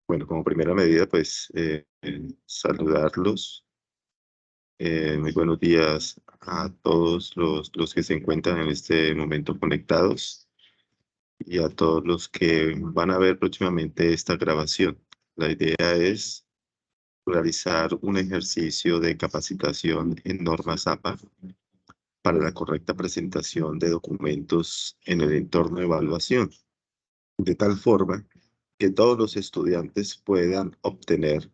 Bueno, como primera medida, pues saludarlos. Muy buenos días a todos los que se encuentran en este momento conectados y a todos los que van a ver próximamente esta grabación. La idea es realizar un ejercicio de capacitación en normas APA para la correcta presentación de documentos en el entorno de evaluación, de tal forma que todos los estudiantes puedan obtener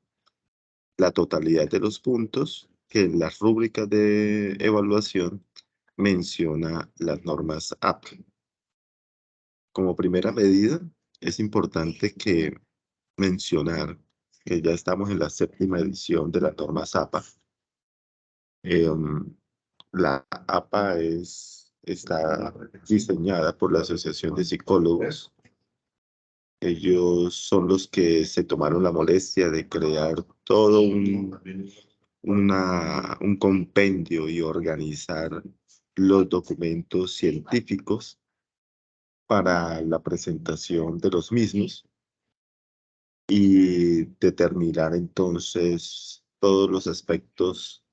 la totalidad de los puntos que en las rúbricas de evaluación menciona las normas APA. Como primera medida, es importante que mencionar que ya estamos en la 7ª edición de las normas APA. La APA está diseñada por la Asociación de Psicólogos. Ellos son los que se tomaron la molestia de crear todo un compendio y organizar los documentos científicos para la presentación de los mismos y determinar entonces todos los aspectos,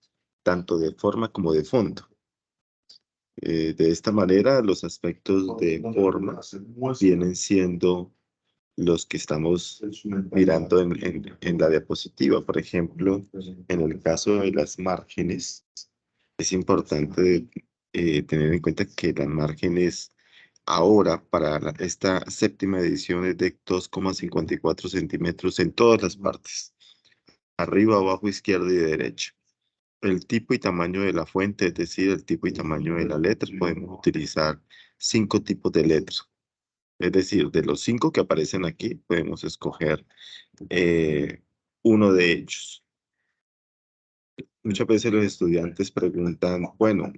tanto de forma como de fondo. De esta manera, los aspectos de forma vienen siendo los que estamos mirando en la diapositiva. Por ejemplo, en el caso de las márgenes, es importante tener en cuenta que las márgenes ahora para esta 7ª edición es de 2,54 centímetros en todas las partes, arriba, abajo, izquierda y derecha. El tipo y tamaño de la fuente, es decir, el tipo y tamaño de la letra, podemos utilizar 5 tipos de letras. Es decir, de los 5 que aparecen aquí, podemos escoger uno de ellos. Muchas veces los estudiantes preguntan, bueno,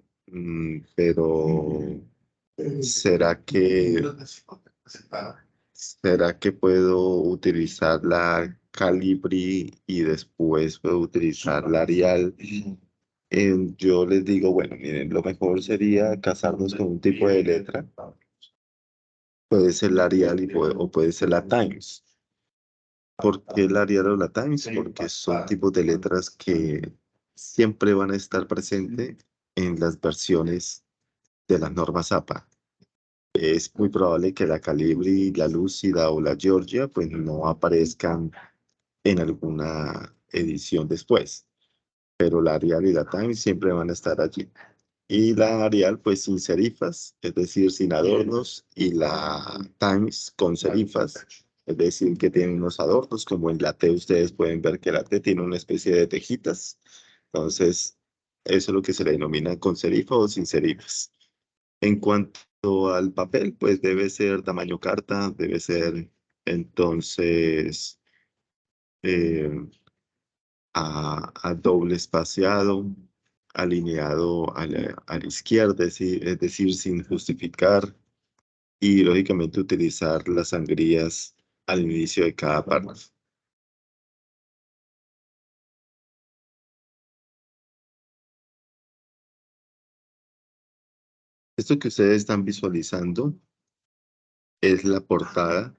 pero ¿será que puedo utilizar la Calibri y después puedo utilizar la Arial? Yo les digo, bueno, miren, lo mejor sería casarnos con un tipo de letra. Puede ser la Arial o puede ser la Times. ¿Por qué la Arial o la Times? Porque son tipos de letras que siempre van a estar presentes en las versiones de las normas APA. Es muy probable que la Calibri, la Lúcida o la Georgia pues no aparezcan en alguna edición después, pero la Arial y la Times siempre van a estar allí. Y la Arial pues sin serifas, es decir, sin adornos, y la Times con serifas, es decir, que tienen unos adornos, como en la T ustedes pueden ver que la T tiene una especie de tejitas. Entonces, eso es lo que se le denomina con serifa o sin serifas. En cuanto al papel, pues debe ser tamaño carta, debe ser entonces eh, a doble espaciado, alineado a la izquierda, es decir, sin justificar, y lógicamente utilizar las sangrías al inicio de cada párrafo. Esto que ustedes están visualizando es la portada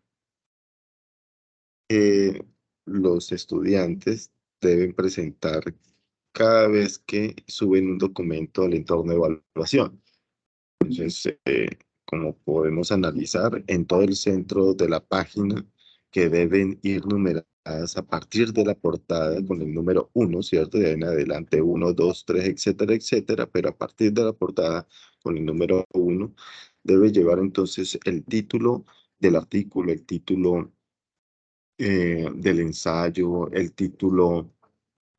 que los estudiantes deben presentar cada vez que suben un documento al entorno de evaluación. Entonces, como podemos analizar, en todo el centro de la página, que deben ir numeradas a partir de la portada con el número 1, ¿cierto? De ahí en adelante 1, 2, 3, etcétera, etcétera, pero a partir de la portada con el número 1, debe llevar entonces el título del artículo, el título del ensayo, el título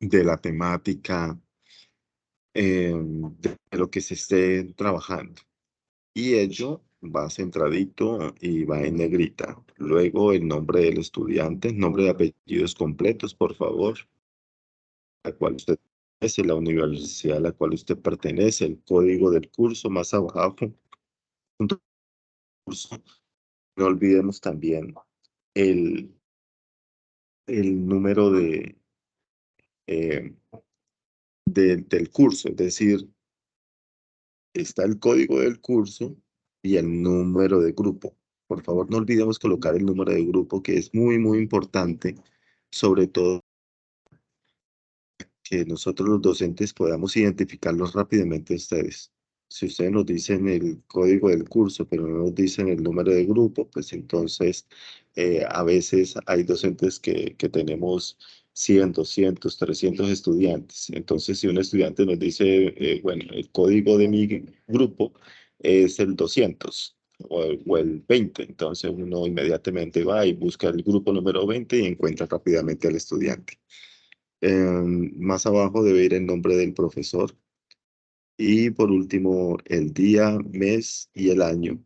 de la temática, de lo que se esté trabajando. Y ello va centradito y va en negrita. Luego el nombre del estudiante, nombre y apellidos completos, por favor, a cual usted pertenece, la universidad a la cual usted pertenece, el código del curso más abajo, punto curso. No olvidemos también el, el número eh, del curso, es decir, está el código del curso y el número de grupo. Por favor, no olvidemos colocar el número de grupo, que es muy, muy importante sobre todo que nosotros los docentes podamos identificarlos rápidamente a ustedes. Si ustedes nos dicen el código del curso, pero no nos dicen el número de grupo, pues entonces a veces hay docentes que tenemos 100, 200, 300 estudiantes. Entonces, si un estudiante nos dice, bueno, el código de mi grupo es el 200 o el 20, entonces uno inmediatamente va y busca el grupo número 20 y encuentra rápidamente al estudiante. Más abajo debe ir el nombre del profesor y por último el día, mes y el año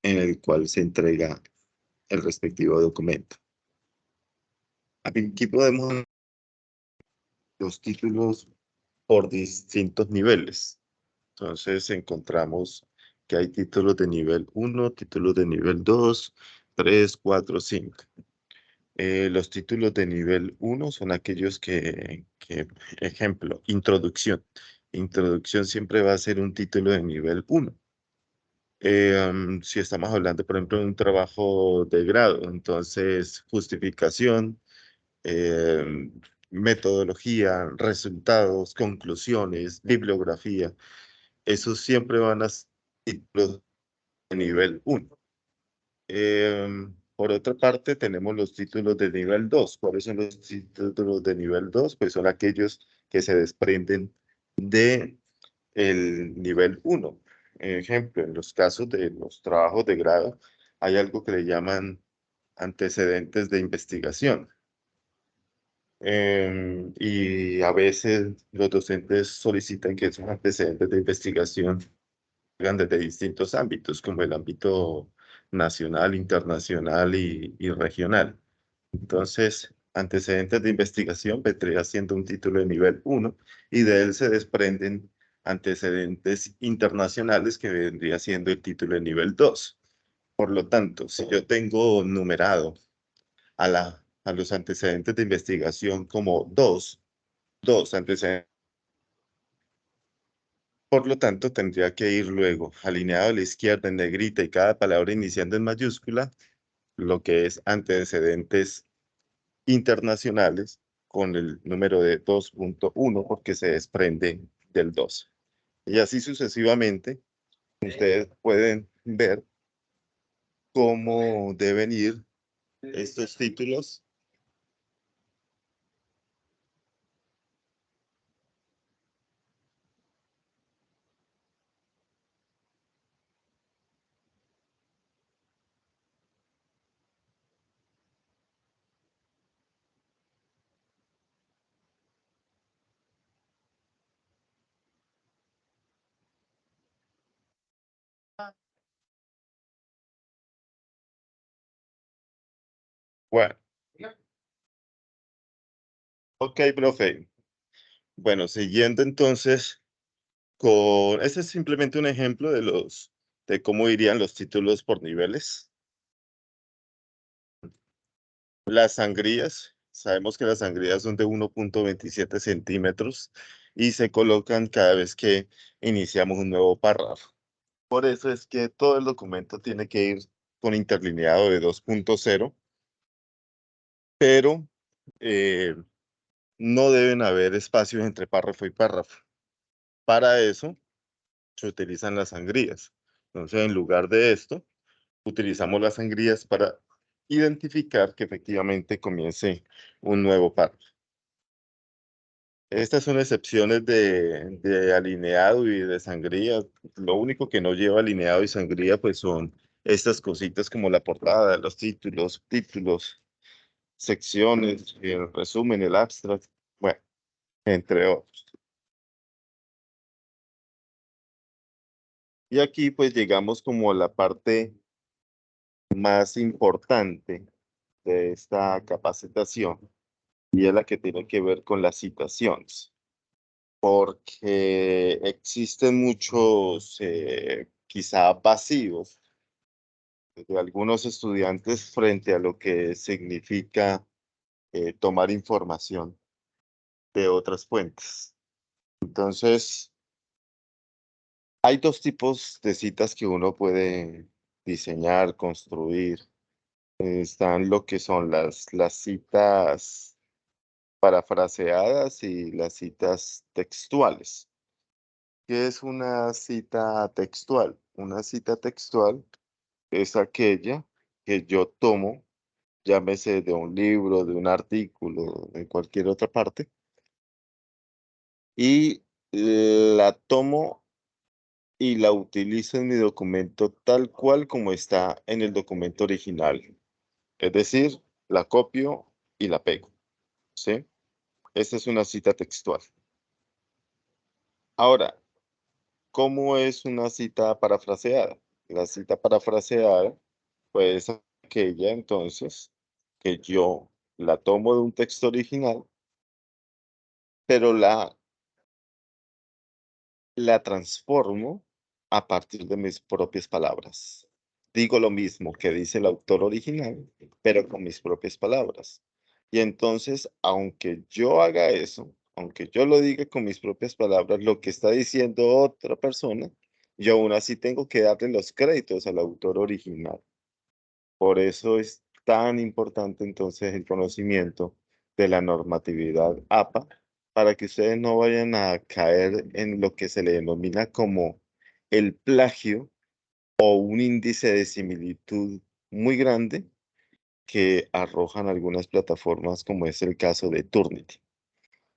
en el cual se entrega el respectivo documento. Aquí podemos ver los títulos por distintos niveles. Entonces encontramos que hay títulos de nivel 1, títulos de nivel 2, 3, 4, 5. Los títulos de nivel 1 son aquellos ejemplo, introducción. Introducción siempre va a ser un título de nivel 1. Si estamos hablando, por ejemplo, de un trabajo de grado, entonces justificación, em, metodología, resultados, conclusiones, bibliografía, esos siempre van a ser títulos de nivel 1. Por otra parte, tenemos los títulos de nivel 2. ¿Cuáles son los títulos de nivel 2? Pues son aquellos que se desprenden de el nivel 1. Ejemplo, en los casos de los trabajos de grado, hay algo que le llaman antecedentes de investigación. Y a veces los docentes solicitan que esos antecedentes de investigación vengan desde distintos ámbitos, como el ámbito nacional, internacional y regional. Entonces, antecedentes de investigación vendría siendo un título de nivel 1 y de él se desprenden antecedentes internacionales que vendría siendo el título de nivel 2. Por lo tanto, si yo tengo numerado a los antecedentes de investigación como dos antecedentes, por lo tanto, tendría que ir luego alineado a la izquierda en negrita y cada palabra iniciando en mayúscula, lo que es antecedentes internacionales con el número de 2.1 porque se desprende del 2. Y así sucesivamente, ustedes pueden ver cómo deben ir estos títulos. Bueno, ok, profe. Bueno, siguiendo entonces con, este es simplemente un ejemplo de cómo irían los títulos por niveles. Las sangrías, sabemos que las sangrías son de 1.27 centímetros y se colocan cada vez que iniciamos un nuevo párrafo. Por eso es que todo el documento tiene que ir con interlineado de 2.0, pero eh, no deben haber espacios entre párrafo y párrafo. Para eso se utilizan las sangrías. Entonces, en lugar de esto, utilizamos las sangrías para identificar que efectivamente comience un nuevo párrafo. Estas son excepciones de alineado y de sangría. Lo único que no lleva alineado y sangría pues son estas cositas como la portada, los títulos, títulos, secciones, el resumen, el abstract, bueno, entre otros. Y aquí pues llegamos como a la parte más importante de esta capacitación y es la que tiene que ver con las citaciones, porque existen muchos quizá vacíos de algunos estudiantes frente a lo que significa tomar información de otras fuentes. Entonces, hay dos tipos de citas que uno puede diseñar, construir. Están lo que son las citas parafraseadas y las citas textuales. ¿Qué es una cita textual? Una cita textual es aquella que yo tomo, llámese de un libro, de un artículo, de cualquier otra parte, y la tomo y la utilizo en mi documento tal cual como está en el documento original. Es decir, la copio y la pego, ¿sí? Esta es una cita textual. Ahora, ¿cómo es una cita parafraseada? La cita parafraseada, pues, es aquella entonces que yo la tomo de un texto original, pero la transformo a partir de mis propias palabras. Digo lo mismo que dice el autor original, pero con mis propias palabras. Y entonces, aunque yo haga eso, aunque yo lo diga con mis propias palabras, lo que está diciendo otra persona, yo aún así tengo que darle los créditos al autor original. Por eso es tan importante entonces el conocimiento de la normatividad APA, para que ustedes no vayan a caer en lo que se le denomina como el plagio o un índice de similitud muy grande que arrojan algunas plataformas, como es el caso de Turnitin.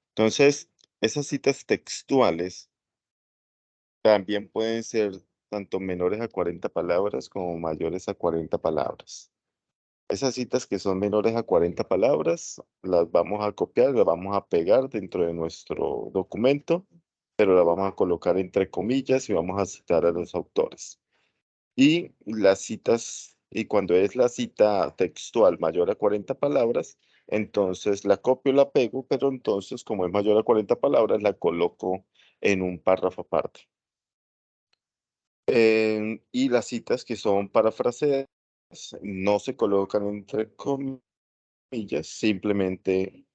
Entonces, esas citas textuales también pueden ser tanto menores a 40 palabras como mayores a 40 palabras. Esas citas que son menores a 40 palabras, las vamos a copiar, las vamos a pegar dentro de nuestro documento, pero las vamos a colocar entre comillas y vamos a citar a los autores. Y las citas, y cuando es la cita textual mayor a 40 palabras, entonces la copio, la pego, pero entonces como es mayor a 40 palabras, la coloco en un párrafo aparte. Y las citas que son parafraseadas no se colocan entre comillas, simplemente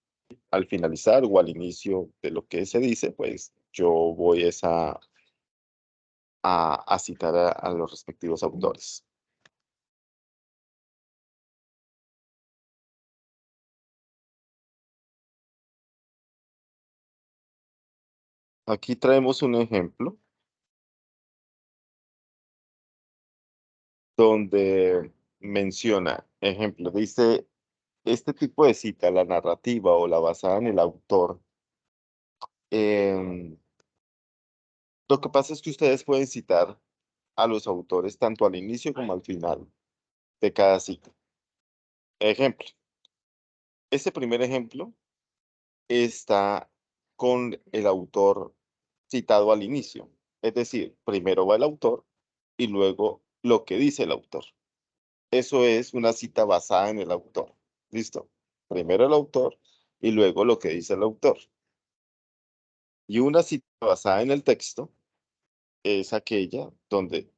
al finalizar o al inicio de lo que se dice, pues yo voy a citar a los respectivos autores. Aquí traemos un ejemplo donde menciona, ejemplo, dice, este tipo de cita, la narrativa o la basada en el autor, em, lo que pasa es que ustedes pueden citar a los autores tanto al inicio como al final de cada cita. Ejemplo, este primer ejemplo está con el autor citado al inicio. Es decir, primero va el autor y luego lo que dice el autor. Eso es una cita basada en el autor. ¿Listo? Primero el autor y luego lo que dice el autor. Y una cita basada en el texto es aquella donde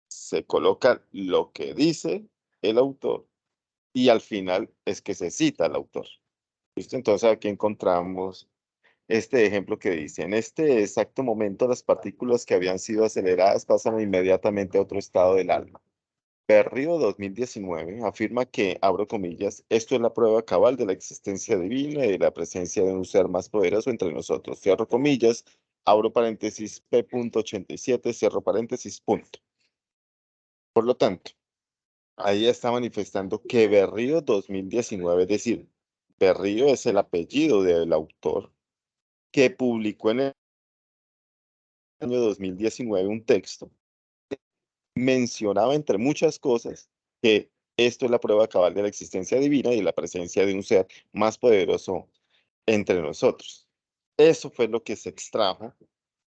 se coloca lo que dice el autor y al final es que se cita al autor. ¿Listo? Entonces aquí encontramos este ejemplo que dice, en este exacto momento las partículas que habían sido aceleradas pasan inmediatamente a otro estado del alma. Berrío 2019 afirma que, abro comillas, esto es la prueba cabal de la existencia divina y de la presencia de un ser más poderoso entre nosotros. Cierro comillas, abro paréntesis P.87, cierro paréntesis, punto. Por lo tanto, ahí está manifestando que Berrío 2019, es decir, Berrío es el apellido del autor que publicó en el año 2019 un texto, mencionaba entre muchas cosas que esto es la prueba cabal de la existencia divina y la presencia de un ser más poderoso entre nosotros. Eso fue lo que se extrajo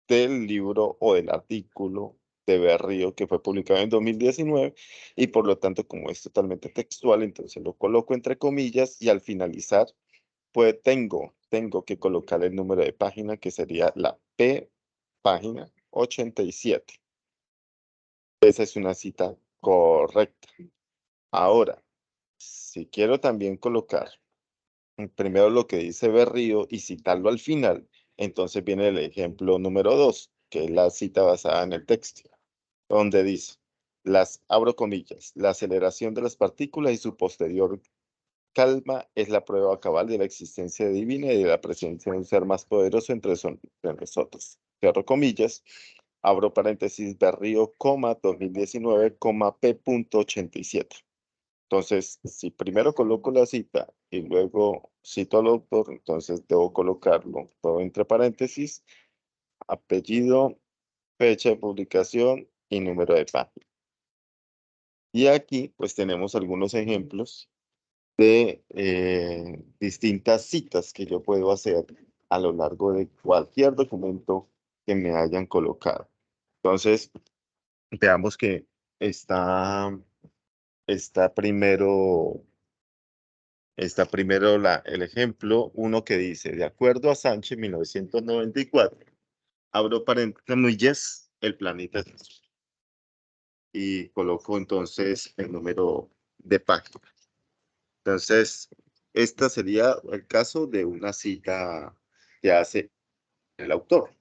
del libro o del artículo de Berrío que fue publicado en 2019 y por lo tanto como es totalmente textual, entonces lo coloco entre comillas y al finalizar pues tengo que colocar el número de página que sería la P página 87. Esa es una cita correcta. Ahora, si quiero también colocar primero lo que dice Berrío y citarlo al final, entonces viene el ejemplo número 2, que es la cita basada en el texto, donde dice, abro comillas, la aceleración de las partículas y su posterior calma es la prueba cabal de la existencia divina y de la presencia de un ser más poderoso entre nosotros. Cierro comillas, abro paréntesis, Berrío, 2019, P.87. Entonces, si primero coloco la cita y luego cito al autor, entonces debo colocarlo todo entre paréntesis, apellido, fecha de publicación y número de página. Y aquí, pues tenemos algunos ejemplos de distintas citas que yo puedo hacer a lo largo de cualquier documento que me hayan colocado. Entonces, veamos que está, está primero, el ejemplo, uno que dice, de acuerdo a Sánchez, 1994, abro paréntesis, el planeta es azul. Y coloco entonces el número de página. Entonces, esta sería el caso de una cita que hace el autor,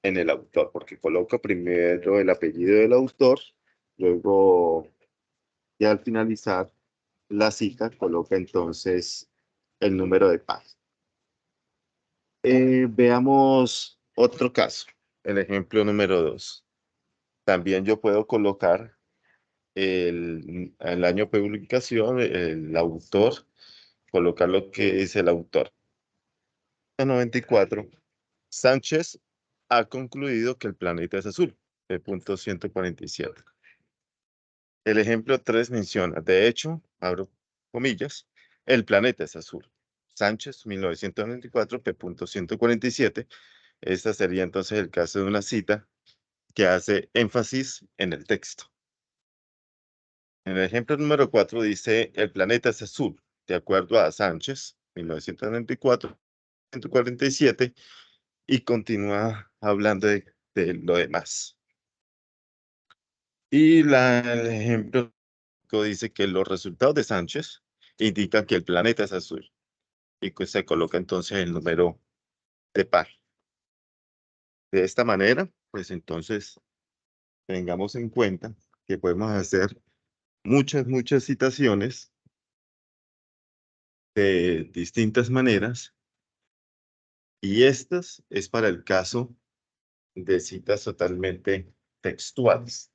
en el autor, porque coloca primero el apellido del autor, luego, y al finalizar la cita, coloca entonces el número de página. Veamos otro caso, el ejemplo número 2. También yo puedo colocar el año de publicación, el autor, colocar lo que es el autor. 94, Sánchez ha concluido que el planeta es azul, el punto 147. El ejemplo 3 menciona, de hecho, abro comillas, el planeta es azul. Sánchez, 1994, punto 147. Esta sería entonces el caso de una cita que hace énfasis en el texto. En el ejemplo número 4 dice, el planeta es azul, de acuerdo a Sánchez, 1994, 147, y continúa hablando de lo demás. Y el ejemplo dice que los resultados de Sánchez indican que el planeta es azul, y que se coloca entonces el número de par. De esta manera, pues entonces tengamos en cuenta que podemos hacer muchas citaciones de distintas maneras, y estas es para el caso de citas totalmente textuales.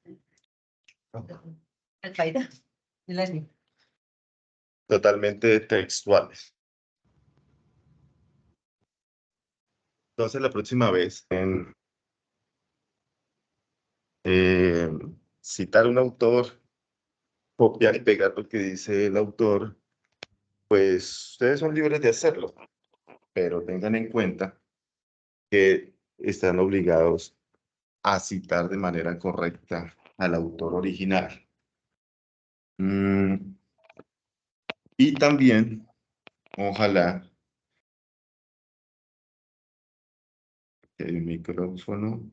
Totalmente textuales. Entonces, la próxima vez, en citar un autor, copiar y pegar lo que dice el autor, pues ustedes son libres de hacerlo, pero tengan en cuenta que están obligados a citar de manera correcta al autor original. Y también, ojalá, el micrófono,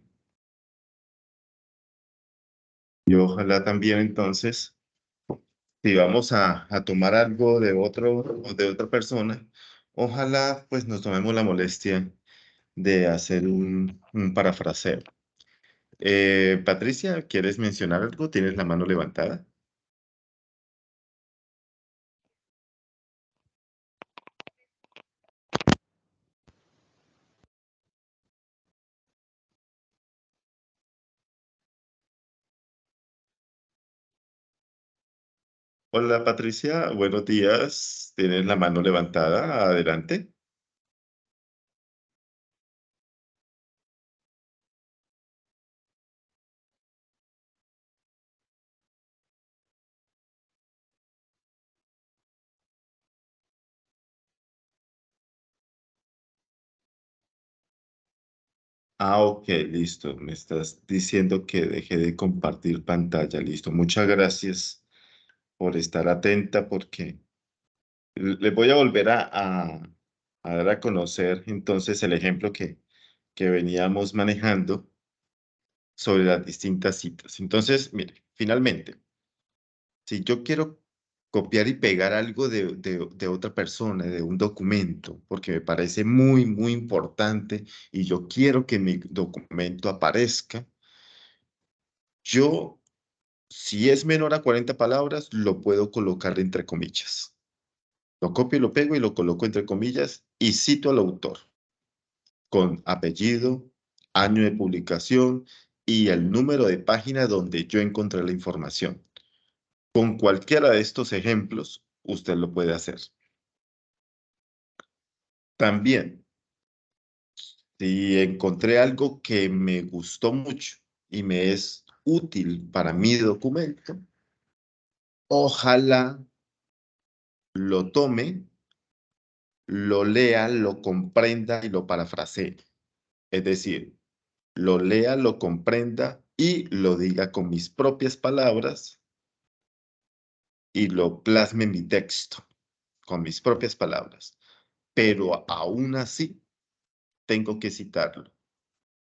y ojalá también entonces, si vamos a tomar algo de de otra persona, ojalá pues nos tomemos la molestia de hacer un parafraseo. Patricia, ¿quieres mencionar algo? ¿Tienes la mano levantada? Hola Patricia, buenos días. ¿Tienes la mano levantada? Adelante. Ah, ok, listo. Me estás diciendo que deje de compartir pantalla. Listo. Muchas gracias por estar atenta porque les voy a volver a dar a conocer entonces el ejemplo que veníamos manejando sobre las distintas citas. Entonces, mire, finalmente, si yo quiero copiar y pegar algo de otra persona, de un documento, porque me parece muy importante y yo quiero que mi documento aparezca, Yo, si es menor a 40 palabras, lo puedo colocar entre comillas. Lo copio y lo pego y lo coloco entre comillas y cito al autor con apellido, año de publicación y el número de página donde yo encontré la información. Con cualquiera de estos ejemplos, usted lo puede hacer. También, si encontré algo que me gustó mucho y me es útil para mi documento, ojalá lo tome, lo lea, lo comprenda y lo parafrasee. Es decir, lo lea, lo comprenda y lo diga con mis propias palabras y lo plasme en mi texto con mis propias palabras. Pero aún así, tengo que citarlo.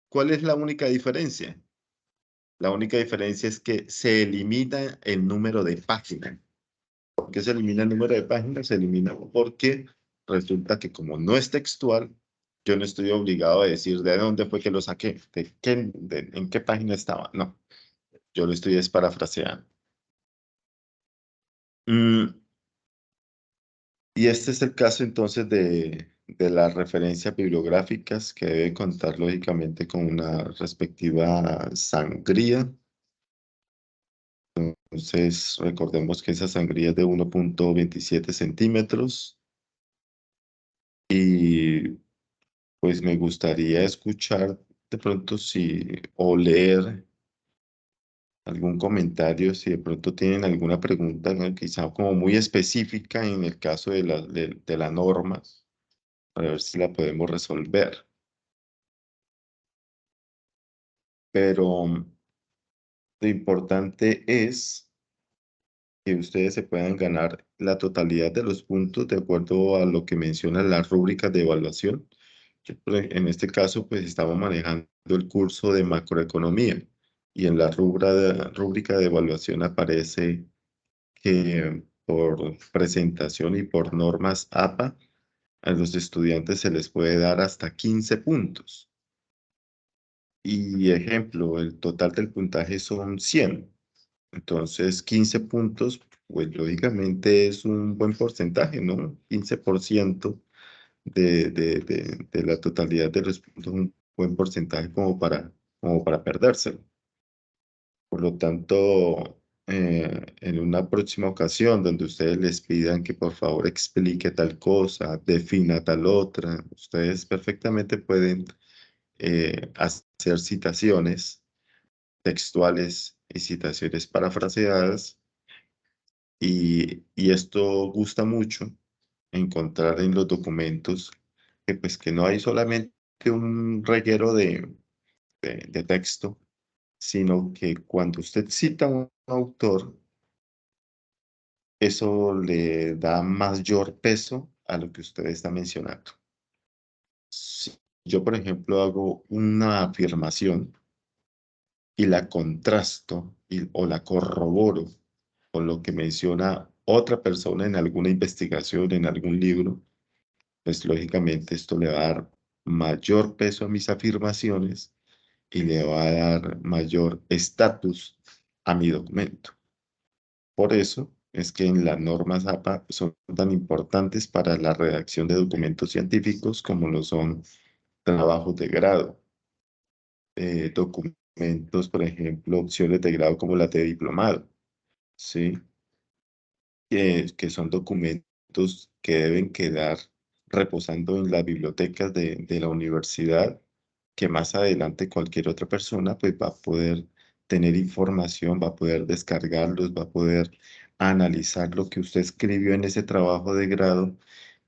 ¿Cuál es la única diferencia? La única diferencia es que se elimina el número de página. ¿Por qué se elimina el número de páginas? Se elimina porque resulta que como no es textual, yo no estoy obligado a decir de dónde fue que lo saqué, en qué página estaba. No, yo lo estoy es parafraseando. Mm, y este es el caso entonces de las referencias bibliográficas que debe contar lógicamente con una respectiva sangría. Entonces, recordemos que esa sangría es de 1,27 centímetros y pues me gustaría escuchar de pronto si o leer algún comentario, si de pronto tienen alguna pregunta, ¿no? Quizá como muy específica en el caso de la norma, para ver si la podemos resolver. Pero lo importante es que ustedes se puedan ganar la totalidad de los puntos de acuerdo a lo que mencionan las rúbricas de evaluación. En este caso, pues estamos manejando el curso de macroeconomía y en la rúbrica de evaluación aparece que por presentación y por normas APA, a los estudiantes se les puede dar hasta 15 puntos. Y ejemplo, el total del puntaje son 100. Entonces, 15 puntos, pues lógicamente es un buen porcentaje, ¿no? 15% de la totalidad de los puntos, un buen porcentaje como para perdérselo. Por lo tanto, en una próxima ocasión donde ustedes les pidan que por favor explique tal cosa, defina tal otra, ustedes perfectamente pueden hacer citaciones textuales y citaciones parafraseadas y esto gusta mucho encontrar en los documentos que pues que no hay solamente un reguero de texto, sino que cuando usted cita a un autor, eso le da mayor peso a lo que usted está mencionando. Si yo, por ejemplo, hago una afirmación y la contrasto o la corroboro con lo que menciona otra persona en alguna investigación, en algún libro, pues lógicamente esto le va a dar mayor peso a mis afirmaciones y le va a dar mayor estatus a mi documento. Por eso es que en las normas APA son tan importantes para la redacción de documentos científicos como lo son trabajos de grado, documentos, por ejemplo, opciones de grado como las de diplomado, ¿sí? Que son documentos que deben quedar reposando en las bibliotecas de la universidad, que más adelante cualquier otra persona pues va a poder tener información, va a poder descargarlos, va a poder analizar lo que usted escribió en ese trabajo de grado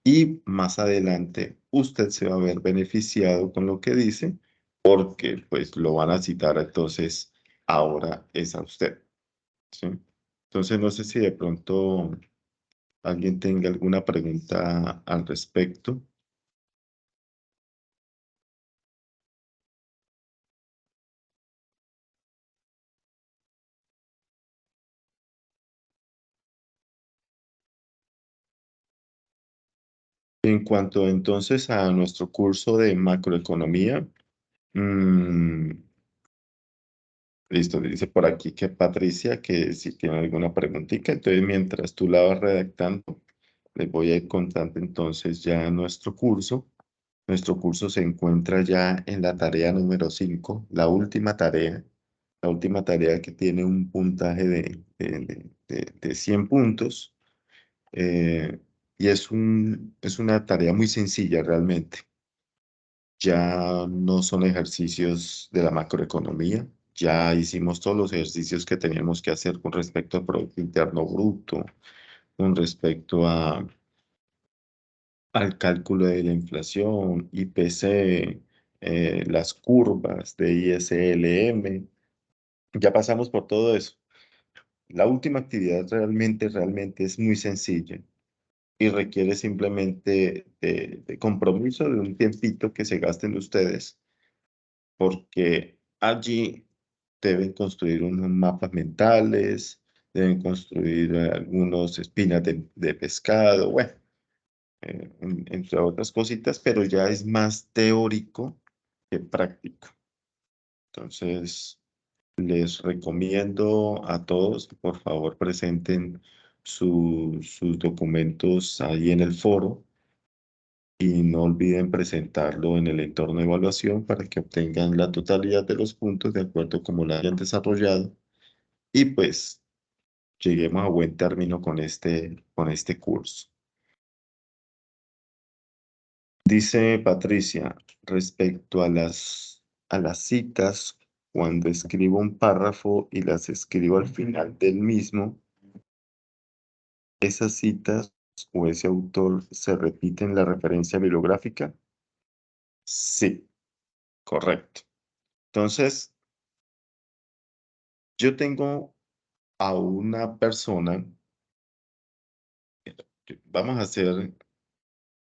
y más adelante usted se va a ver beneficiado con lo que dice porque pues lo van a citar entonces ahora es a usted, ¿sí? Entonces no sé si de pronto alguien tenga alguna pregunta al respecto. En cuanto entonces a nuestro curso de macroeconomía, mm, Listo, dice por aquí que Patricia, que si tiene alguna preguntita, entonces mientras tú la vas redactando, les voy a ir contando entonces ya nuestro curso. Nuestro curso se encuentra ya en la tarea número 5, la última tarea que tiene un puntaje de 100 puntos. Y es una tarea muy sencilla realmente. Ya no son ejercicios de la macroeconomía, ya hicimos todos los ejercicios que teníamos que hacer con respecto al Producto Interno Bruto, con respecto al cálculo de la inflación, IPC, las curvas de ISLM. Ya pasamos por todo eso. La última actividad realmente es muy sencilla y requiere simplemente de compromiso, de un tiempito que se gasten ustedes, porque allí deben construir unos mapas mentales, deben construir algunos espinas de pescado, bueno, entre otras cositas, pero ya es más teórico que práctico. Entonces, les recomiendo a todos que por favor presenten sus documentos ahí en el foro y no olviden presentarlo en el entorno de evaluación para que obtengan la totalidad de los puntos de acuerdo como lo hayan desarrollado y pues lleguemos a buen término con este curso. Dice Patricia, respecto a las citas, cuando escribo un párrafo y las escribo al final del mismo, esas citas o ese autor se repite en la referencia bibliográfica. Sí, correcto. Entonces, yo tengo a una persona, vamos a hacer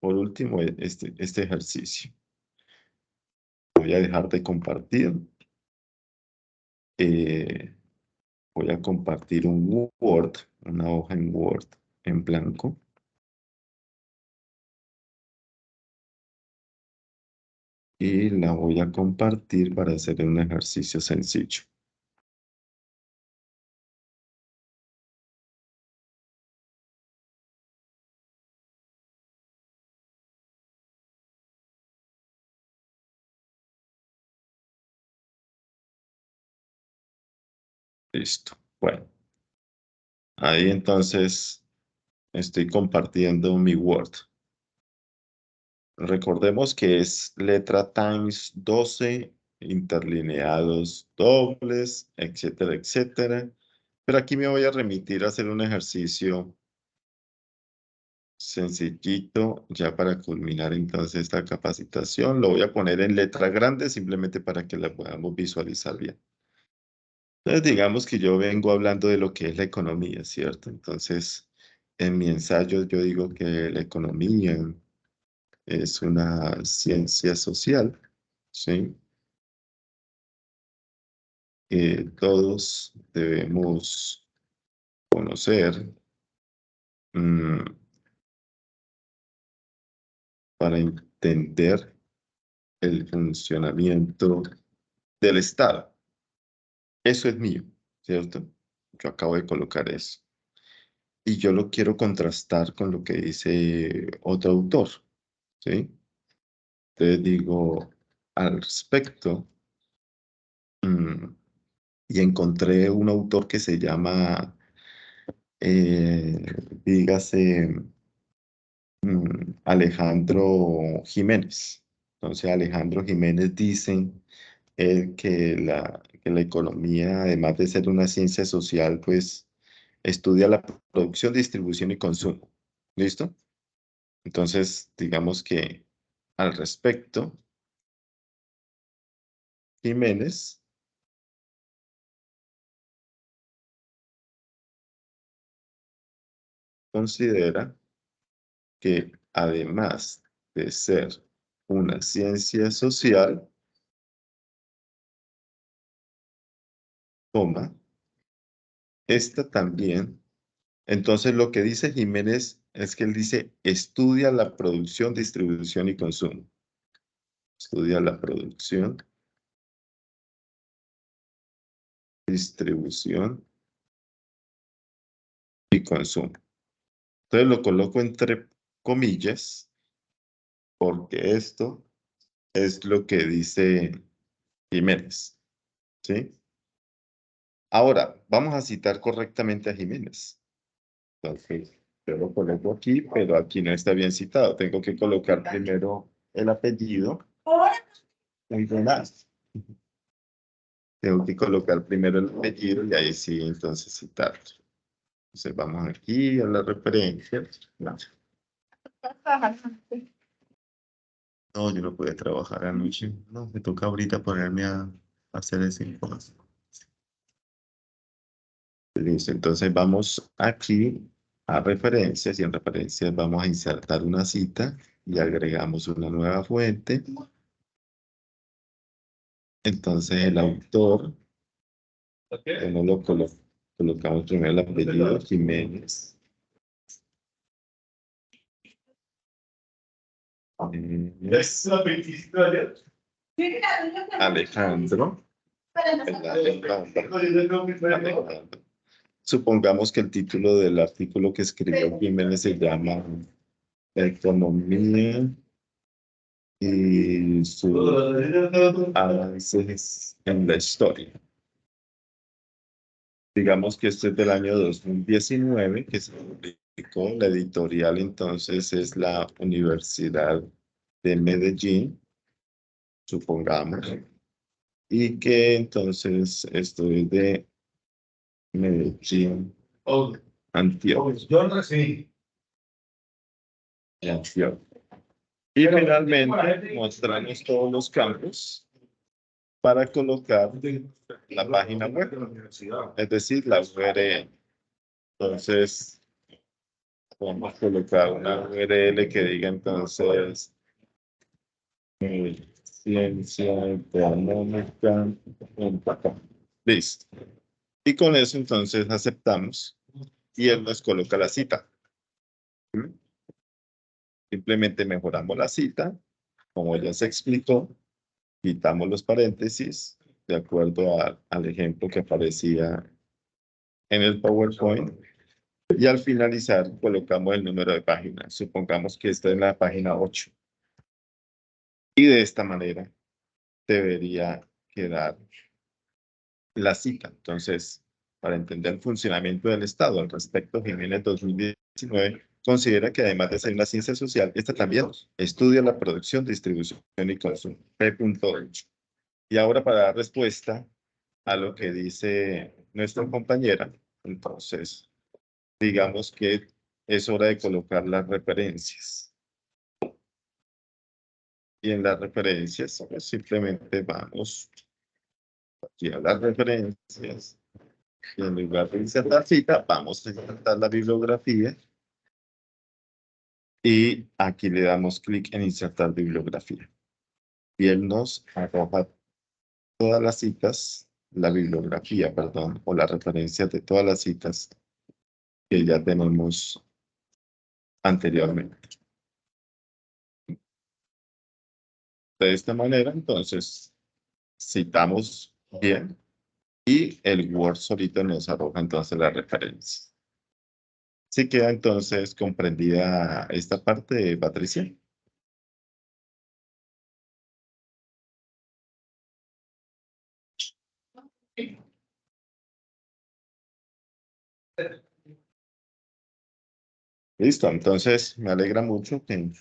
por último este ejercicio. Voy a dejar de compartir. eh, Voy a compartir un Word, una hoja en Word en blanco. Y la voy a compartir para hacer un ejercicio sencillo. Listo. Bueno, ahí entonces estoy compartiendo mi Word. Recordemos que es letra times 12, interlineados dobles, etcétera, etcétera. Pero aquí me voy a remitir a hacer un ejercicio sencillito ya para culminar entonces esta capacitación. Lo voy a poner en letra grande simplemente para que la podamos visualizar bien. Entonces digamos que yo vengo hablando de lo que es la economía, ¿cierto? Entonces en mi ensayo yo digo que la economía es una ciencia social, ¿sí? Que todos debemos conocer mm, para entender el funcionamiento del Estado. Eso es mío, ¿cierto? Yo acabo de colocar eso. Y yo lo quiero contrastar con lo que dice otro autor, ¿sí? Entonces digo, al respecto, mm, y encontré un autor que se llama, eh, dígase, Alejandro Jiménez. Entonces Alejandro Jiménez dice que la economía, además de ser una ciencia social, pues estudia la producción, distribución y consumo. ¿Listo? Entonces, digamos que al respecto, Jiménez considera que además de ser una ciencia social, toma, esta también. Entonces, lo que dice Jiménez es que él dice, estudia la producción, distribución y consumo. Estudia la producción, distribución y consumo. Entonces lo coloco entre comillas porque esto es lo que dice Jiménez, ¿sí? Ahora, vamos a citar correctamente a Jiménez. Entonces, yo lo coloco aquí, pero aquí no está bien citado. Tengo que colocar primero el apellido. Muy buenas. Tengo que colocar primero el apellido y ahí sí, entonces citarlo. Entonces, vamos aquí a la referencia. No, yo no pude trabajar anoche. No, me toca ahorita ponerme a hacer ese informe. Listo, entonces vamos aquí a referencias y en referencias vamos a insertar una cita y agregamos una nueva fuente. Entonces el autor, como colocamos primero el apellido, Jiménez. Alejandro. Alejandro. Supongamos que el título del artículo que escribió Jiménez se llama Economía y sus avances en la historia. Digamos que este es del año 2019, que se publicó. La editorial entonces es la Universidad de Medellín, supongamos, y que entonces esto es de Medellín, Antioquia. Y finalmente mostramos todos los campos para colocar la página web, es decir, la URL. Entonces, podemos colocar una URL que diga entonces ciencia económica.com. Listo. Y con eso entonces aceptamos y él nos coloca la cita. Simplemente mejoramos la cita, como ya se explicó, quitamos los paréntesis de acuerdo al ejemplo que aparecía en el PowerPoint y al finalizar colocamos el número de página. Supongamos que está en la página 8. Y de esta manera debería quedar la cita. Entonces, para entender el funcionamiento del Estado al respecto, Jiménez 2019 considera que además de ser una ciencia social, esta también estudia la producción, distribución y consumo. P.8. Y ahora para dar respuesta a lo que dice nuestra compañera, entonces, digamos que es hora de colocar las referencias. Y en las referencias, pues simplemente vamos aquí a las referencias. Y en lugar de insertar cita, vamos a insertar la bibliografía. Y aquí le damos clic en insertar bibliografía. Y él nos arroja todas las citas, la bibliografía, perdón, o las referencias de todas las citas que ya tenemos anteriormente. De esta manera, entonces, citamos bien y el Word solito nos arroja entonces la referencia. Sí queda entonces comprendida esta parte, Patricia. Listo, entonces me alegra mucho que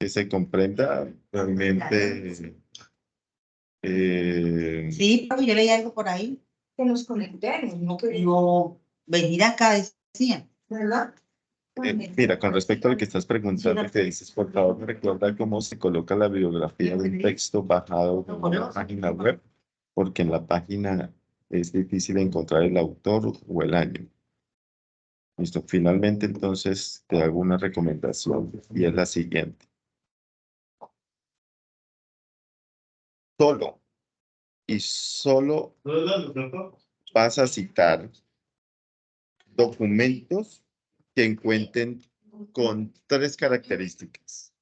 se comprenda realmente. Sí, pero yo leí algo por ahí. Que nos conectemos, no que no venir acá, decían, ¿verdad? Mira, con respecto a lo que estás preguntando, que dices, por favor, me recuerda cómo se coloca la bibliografía de un texto bajado de una página web, porque en la página es difícil encontrar el autor o el año. Listo. Finalmente, entonces, te hago una recomendación y es la siguiente. Solo y solo vas a citar documentos que encuentren con 3 características.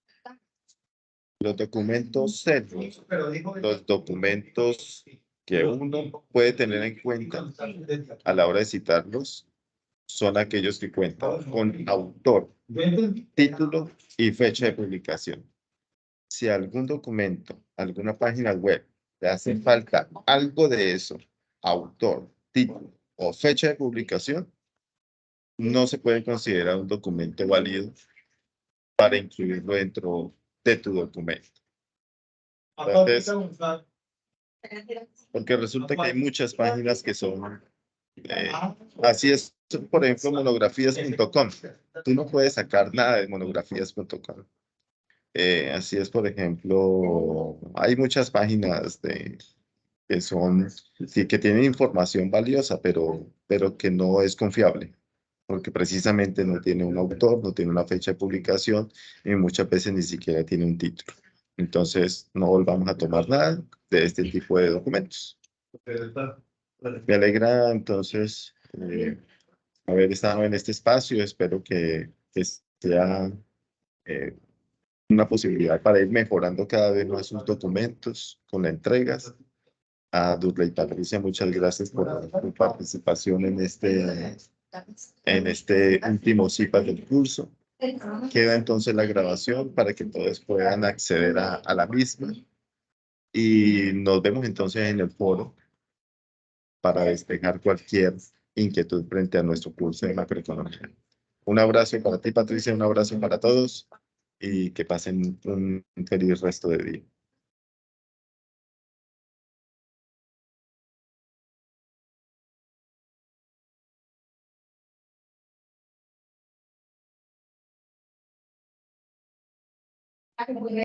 Los documentos serios, los documentos que uno puede tener en cuenta a la hora de citarlos son aquellos que cuentan con autor, título y fecha de publicación. Si algún documento, alguna página web, le hace falta algo de eso, autor, título o fecha de publicación, no se puede considerar un documento válido para incluirlo dentro de tu documento. Entonces, porque resulta que hay muchas páginas que son, así es, por ejemplo, monografías.com. Tú no puedes sacar nada de monografías.com. Así es, por ejemplo, hay muchas páginas que son, sí, que tienen información valiosa, pero que no es confiable, porque precisamente no tiene un autor, no tiene una fecha de publicación y muchas veces ni siquiera tiene un título. Entonces, no volvamos a tomar nada de este tipo de documentos. Me alegra entonces haber estado en este espacio. Espero que sea eh, una posibilidad para ir mejorando cada vez más sus documentos con las entregas. A Dudley y Patricia, muchas gracias por su participación en este último CIPAS del curso. Queda entonces la grabación para que todos puedan acceder a la misma y nos vemos entonces en el foro para despejar cualquier inquietud frente a nuestro curso de macroeconomía. Un abrazo para ti, Patricia, un abrazo para todos y que pasen un feliz resto de día.